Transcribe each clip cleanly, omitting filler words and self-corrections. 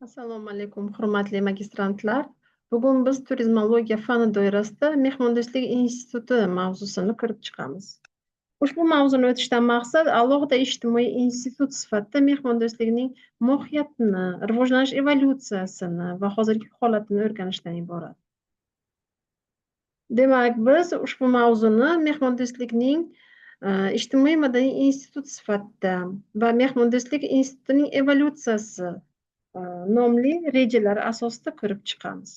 Assalomu alaykum, hurmatli magistrantlar. Bugun biz turizmologiya fani doirasida mehmondo'stlik instituti mavzusini ko'rib chiqamiz. Ushbu mavzuni o'tishdan maqsad alohida ijtimoiy institut sifatida mehmondo'stlikning mohiyatini, rivojlanish evolyutsiyasini va hozirgi holatini o'rganishdan iborat. Demak, biz ushbu mavzuni mehmondo'stlikning ijtimoiy madaniy institut sifatida va mehmondo'stlik institutining evolyutsiyasi nomli rejalar asosida ko'rib chiqamiz.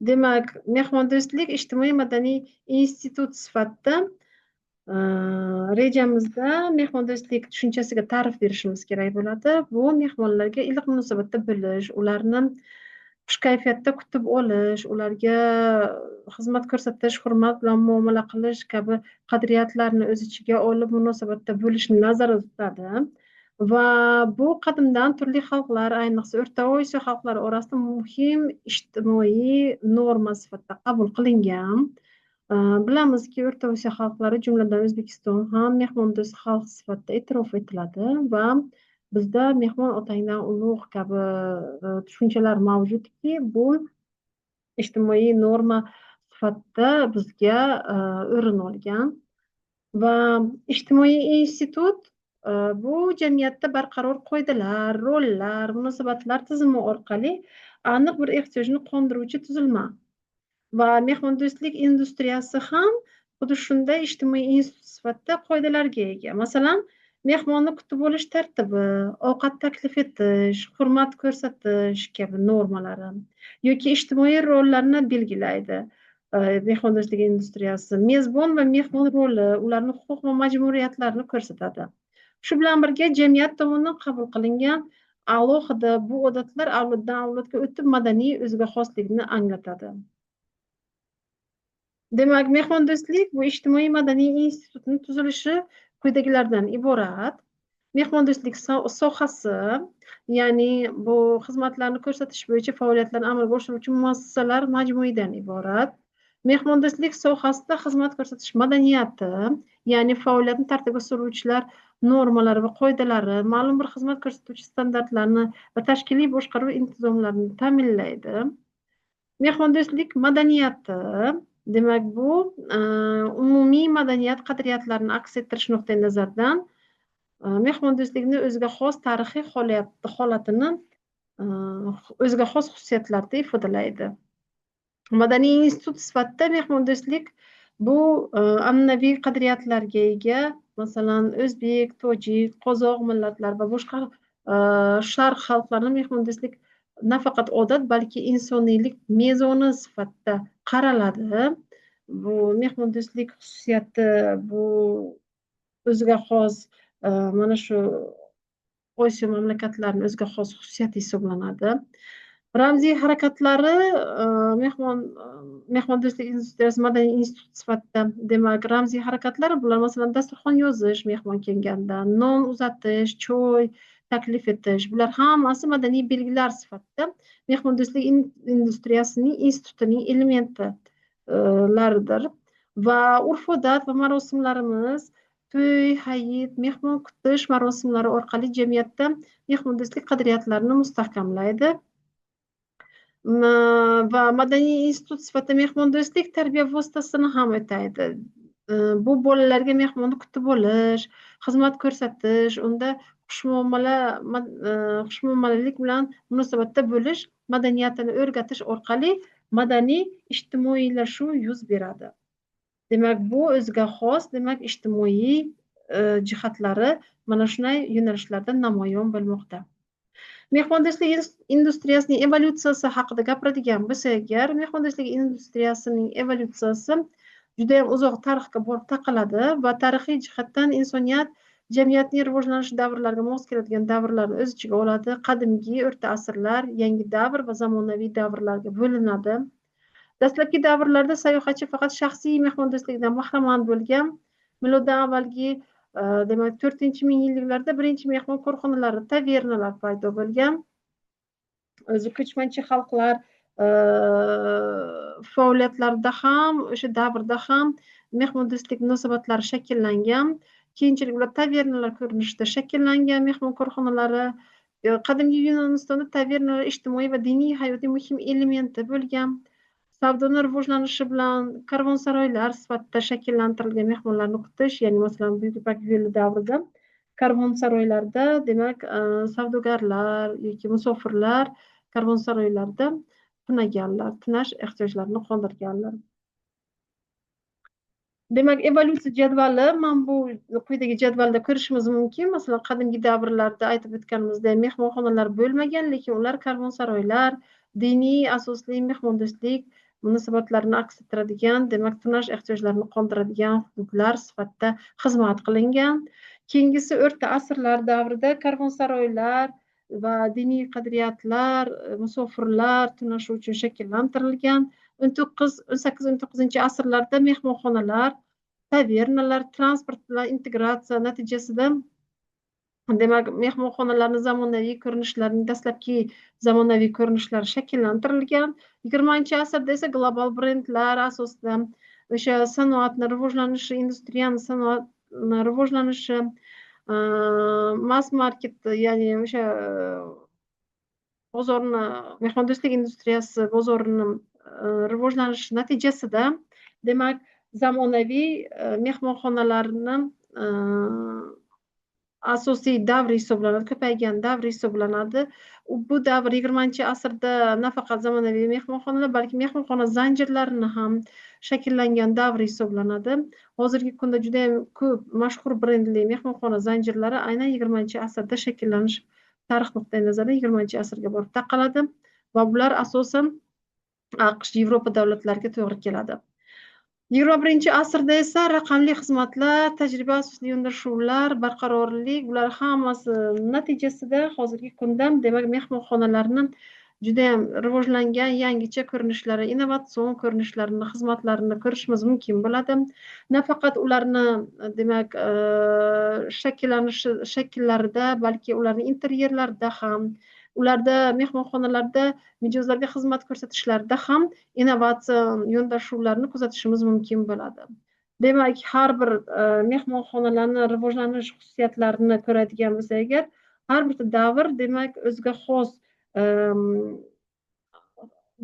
Demak, mehmondo'stlik ijtimoiy madaniy institut sifatida rejamizda mehmondo'stlik tushunchasiga ta'rif berishimiz kerak bo'ladi. Bu mehmonlarga iliq munosabatda bo'lish, ularni xush kayfiyatda kutib olish, ularga xizmat ko'rsatish, hurmat bilan muomala qilish kabi qadriyatlarni o'z ichiga olib munosabatda bo'lishni nazarda tutadi. Va bu qadimdan turli xalqlar, ayniqsa O'rta Osiyo xalqlari orasida muhim ijtimoiy norma sifatida qabul qilingan. Bilamizki, O'rta Osiyo xalqlari, jumladan O'zbekiston ham mehmondo'st xalq sifatida e'tirof etiladi va bizda mehmon otangdan ulug' kabi tushunchalar mavjudki, bu ijtimoiy norma sifatida bizga o'rin olgan. Va ijtimoiy institut bu jamiyatda barqaror qoidalar, rollar, munosabatlar tizimi orqali aniq bir ehtiyojni qondiruvchi tuzilma. Va mehmondo'stlik industriyasi ham xuddi shunday ijtimoiy institut sifatida qoidalarga ega. Masalan, mehmonni kutib olish tartibi, ovqat taklif etish, hurmat ko'rsatish kabi normalari yoki ijtimoiy rollarni belgilaydi. Mehmondo'stlik industriyasi mezbon va mehmon roli, ularni huquq va majburiyatlarini ko'rsatadi. Shu bilan birga jamiyat tomonidan qabul qilingan alohida bu odatlar avloddan avlodga o'tib madaniy o'ziga xoslikni anglatadi. Demak, mehmondo'stlik bu ijtimoiy madaniy institutning tuzilishi quyidagilardan iborat. Mehmondo'stlik sohasi, ya'ni bu xizmatlarni ko'rsatish bo'yicha faoliyatlarni amalga oshiruvchi muassasalar majmuidan iborat. Mehmondo'stlik sohasida xizmat ko'rsatish madaniyati, ya'ni faoliyatni tartibga soluvchilar normalari va qoidalari, ma'lum bir xizmat ko'rsatuvchi standartlarni va tashkiliy boshqaruv intizomlarini ta'minlaydi. Mehmondo'stlik madaniyati, demak bu umumiy madaniyat qadriyatlarini aks ettirish nuqtai nazaridan mehmondo'stlikni o'ziga xos tarixiy holatini o'ziga xos xususiyatlarda ifodalaydi. Madaniy institut sifatida mehmondo'stlik bu an'anaviy qadriyatlarga ega, masalan, o'zbek, tojik, qozoq millatlar va boshqa sharq xalqlarini mehmondo'stlik nafaqat odat, balki insoniylik mezoni sifatida qaraladi. Bu mehmondo'stlik xususiyati bu o'ziga xos mana shu Osiyo mamlakatlarini o'ziga xos xususiyati hisoblanadi. Ramziy harakatlari mehmondo'stlik industriyasi madaniy institut sifatida, demak, ramziy harakatlar bular masalan dasturxon yozish, mehmon kelganda non uzatish, choy taklif etish, bular hammasi madaniy belgilar sifatida mehmondo'stlik industriyasining institutining elementlaridir. Va urf-odat va marosimlarimiz, to'y, hayit, mehmon kutish marosimlari orqali jamiyatda mehmondo'stlik qadriyatlarini mustahkamlaydi. Va madaniy institut sifatida mehmondo'stlik tarbiya vositasini ham o'taydi. Bu bolalarga mehmonni kutib olish, xizmat ko'rsatish, unda xushmuomalalik bilan munosabatda bo'lish madaniyatini o'rgatish orqali madaniy ijtimoiylashuv yuz beradi. Demak, bu o'ziga xos, demak, ijtimoiy jihatlari mana shunday yo'nalishlarda namoyon bo'lmoqda. Mehmondo'stlik industriyasining evolyutsiyasi haqida gapiradigan bo'lsak agar, mehmondo'stlik industriyasining evolyutsiyasi juda ham uzoq tarixga borib taqaladi va tarixiy jihatdan insoniyat jamiyatning rivojlanish davrlariga mos keladigan davrlarni o'z ichiga oladi. Qadimgi, o'rta asrlar, yangi davr va zamonaviy davrlarga bo'linadi. Dastlabki davrlarda sayohatchi faqat shaxsiy mehmondo'stlikdan bahramand bo'lgan. Miloddan avvalgi demak 4-ming yilliklarda birinchi mehmon qo'rxonalari, tavernalar paydo bo'lgan. O'zi ko'chmanchi xalqlar faoliyatlarida ham, o'sha davrda ham mehmondo'stlik munosabatlari shakllangan. Keyinchalik ular tavernalar ko'rinishida shakllangan mehmon qo'rxonalari. qadimgi Yunonistonda tavernalar ijtimoiy va diniy hayotning muhim elementi bo'lgan. Savdoni rivojlanishi bilan karvonsaroylar sifatida shakllantirilgan mehmonlarni kutish, ya'ni masalan Buyuk Ipak yo'li davrida karvonsaroylarda demak savdogarlar yoki musofirlar karvonsaroylarda tunaganlar, tunash ehtiyojlarini qondirganlar. Demak, evolyutsiya jadvali mana bu quyidagi jadvalda ko'rishimiz mumkin. Masalan, qadimgi davrlarda aytib o'tganimizdek mehmonxonalar bo'lmagan, lekin ular karvonsaroylar diniy asosli mehmondo'stlik munosabatlarini aks ettiradigan, demak, tunash ehtiyojlarini qondiradigan hududlar sifatida xizmat qilingan. Keyingisi o'rta asrlar davrida karvonsaroylar va diniy qadriyatlar, musofirlar tunashi uchun shakllantirilgan. 18-19 asrlarda mehmonxonalar, tavernalar transport bilan integratsiya natijasida demak mehmonxonalarni zamonaviy ko'rinishlarining dastlabki zamonaviy ko'rinishlari shakllantirilgan. 20-asrda esa global brendlar asosida o'sha sanoatni rivojlanishi, industriyani sanoatni rivojlanishi, mass market, ya'ni o'sha bozorni mehmondo'stlik industriyasi bozorini rivojlanishi natijasida demak zamonaviy mehmonxonalarni asosiy davr hisoblanadi, ko'paygan davr hisoblanadi. Bu davr 20-asrda nafaqat zamonaviy mehmonxonalar, balki mehmonxona zanjirlarini ham shakllangan davr hisoblanadi. Hozirgi kunda juda ham ko'p mashhur brendli mehmonxona zanjirlari aynan 20-asrda shakllanish tarix nuqtai nazaridan 20-asrga borib taqaladi va bular asosan AQSh, Yevropa davlatlariga to'g'ri keladi. 21-asrda esa raqamli xizmatlar, tajriba asosli yondashuvlar, barqarorlik, bular hammasi natijasida hozirgi kunda demak mehmonxonalarni juda ham rivojlangan yangicha ko'rinishlari, innovatsion ko'rinishlarini, xizmatlarini ko'rishimiz mumkin bo'ladi. Nafaqat ularni demak shakllarida, balki ularning interyerlarida ham, ularda mehmonxonalarda mijozlarga xizmat ko'rsatishlarida ham innovatsion yondashuvlarni kuzatishimiz mumkin bo'ladi. Demak, har bir mehmonxonalarni rivojlanish xususiyatlarini ko'radigan bo'lsak agar, har bir davr demak o'ziga xos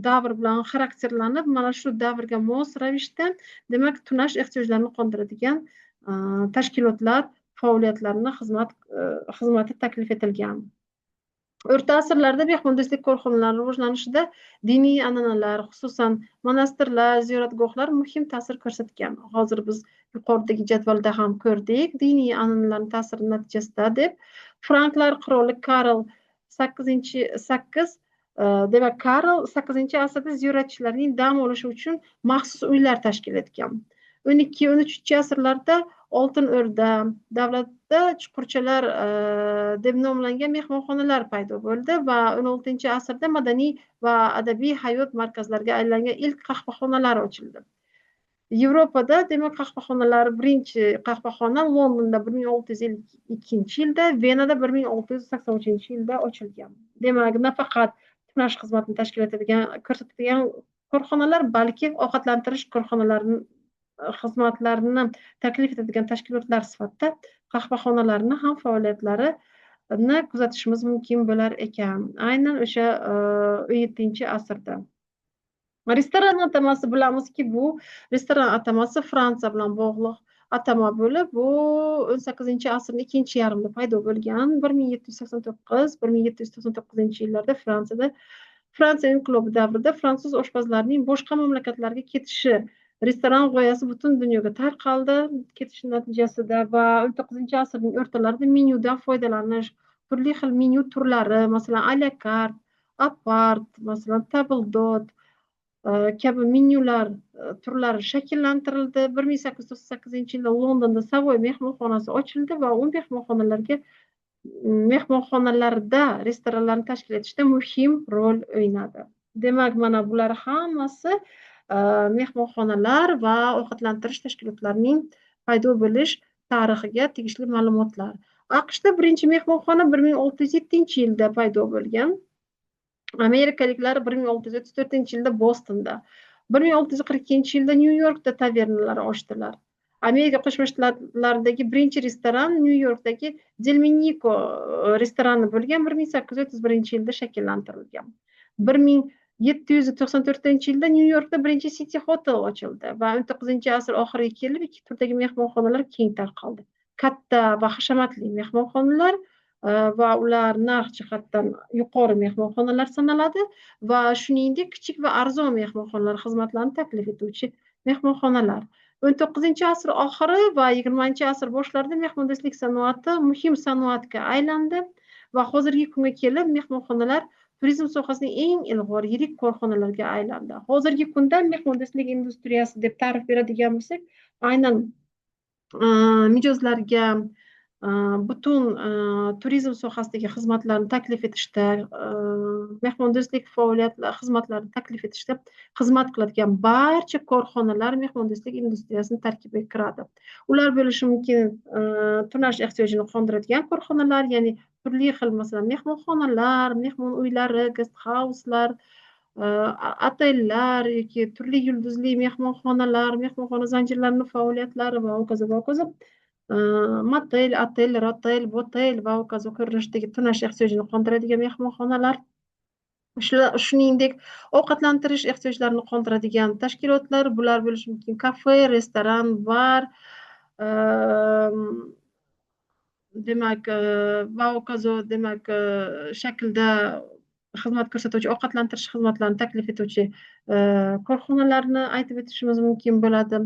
davr bilan xarakterlanib, mana shu davrga mos ravishda demak tunash ehtiyojlarini qondiradigan tashkilotlar faoliyatlarini xizmati taklif etilgan. O'rta asrlarda mehmondo'stlik korxonalari rivojlanishida diniy an'analar, xususan monastirlar, ziyoratgohlar muhim ta'sir ko'rsatgan. Hozir biz yuqoridagi jadvalda ham ko'rdik, diniy an'analarning ta'siri natijasida deb. Franklar qiroli Karl 8 demak Karl 8-asrda ziyoratchilarning dam olishi uchun maxsus uylar tashkil etgan. 12-13-asrlarda Oltin O'rda davlatda chuqurchalar deb nomlangan mehmonxonalar paydo bo'ldi va 16-asrda madaniy va adabiy hayot markazlariga aylangan ilk qahvaxonalar ochildi. Yevropada demak qahvaxonalar, birinchi qahvaxona Londonda 1652-yilda, Venada 1683-yilda ochilgan. Demak, nafaqat tunash xizmatini tashkil etadigan, ko'rsatadigan korxonalar, balki ovqatlantirish korxonalarining xizmatlarini taklif etadigan tashkilotlar sifatida qahvaxonalarni ham faoliyatlarini kuzatishimiz mumkin bo'lar ekan. Aynan o'sha 17-asrda. Restoran atamasi bilamizki, bu restoran atamasi Fransiya bilan bog'liq atama bo'lib, bu 18-asrning ikkinchi yarmida paydo bo'lgan. 1789-1799-yillarda Fransiyada Fransiya inqilobi davrida fransuz oshpazlarining boshqa mamlakatlarga ketishi, restoran g'oyasi butun dunyoga tarqaldi ketish natijasida va 19-asrning o'rtalarida menyudan foydalanish, turli xil menyu turlari, masalan, a la carte, apart, masalan, tabldot kabi menyular turlari shakllantirildi. 1898-yilda Londonda Savoy mehmonxonasi ochildi va u mehmonxonalarda restoranlarni tashkil etishda muhim rol o'ynadi. Demak, mana bular hammasi mehmonxonalar va ovqatlantirish tashkilotlarining paydo bo'lish tarixiga tegishli ma'lumotlar. AQShda birinchi mehmonxona 1607-yilda paydo bo'lgan. Amerikaliklar 1634-yilda Bostonda, 1642-yilda Nyu-Yorkda tavernalar ochdilar. Amerika Qo'shma Shtatlaridagi birinchi restoran Nyu-Yorkdagi Delminico restorani bo'lgan 1831-yilda shakllantirilgan. 1794-yilda Nyu-Yorkda birinchi City Hotel ochildi va 19-asr oxiriga kelib ikki turdagi mehmonxonalar keng tarqaldi. Katta va hashamatli mehmonxonalar va ular narx jihatdan yuqori mehmonxonalar sanaladi va shuningdek kichik va arzon mehmonxonalar xizmatlarini taklif etuvchi mehmonxonalar. 19-asr oxiri va 20-asr boshlarida mehmondo'stlik sanoati muhim sanoatga aylandi va hozirgi kunga kelib mehmonxonalar turizm sohasining eng ilg'or yirik korxonalarga aylandi. Hozirgi kunda mehmondo'stlik industriyasi deb ta'rif beradigan bo'lsak, aynan mijozlarga butun turizm sohasidagi xizmatlarni taklif etishda, mehmondo'stlik xizmatlarini taklif etishda xizmat qiladigan barcha korxonalar mehmondo'stlik industriyasini tarkibiga kiradi. Ular bo'lishi mumkin turmush ehtiyojini qondiradigan korxonalar, ya'ni turli xil masalan mehmonxonalar, mehmon uylari, guest house'lar, otellar yoki turli yulduzli mehmonxonalar, mehmonxona zanjirlarining faoliyatlari va hokazo va hokazo. Motel, otel, rotel, botel va hokazo ko'rinishdagi turmush ehtiyojini qondiradigan mehmonxonalar. Shuningdek, ovqatlantirish ehtiyojlarini qondiradigan tashkilotlar, bular bo'lishi mumkin kafe, restoran, bar, demak va hokazo demak shaklda xizmat ko'rsatuvchi ovqatlantirish xizmatlarini taklif etuvchi korxonalarni aytib o'tishimiz mumkin bo'ladi.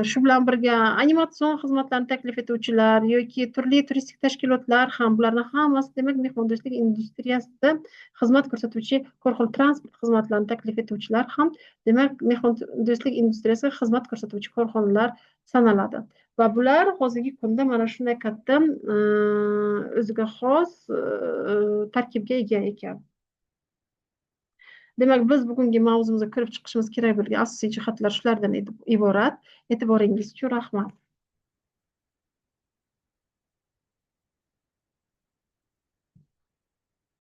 Shu bilan birga animatsion xizmatlarni taklif etuvchilar yoki turli turistik tashkilotlar ham, bularning hammasi demak mehmondo'stlik industriyasida xizmat ko'rsatuvchi korxona, transport xizmatlarini taklif etuvchilar ham demak mehmondo'stlik industriyasiga xizmat ko'rsatuvchi korxonalar sanaladi. Va bular hozirgi kunda mana shunday katta o'ziga xos tarkibga ega ekan. Demak, biz bugungi mavzumizga kirib chiqishimiz kerak bo'lgan asosiy jihatlar shulardan iborat. E'tiboringiz uchun rahmat.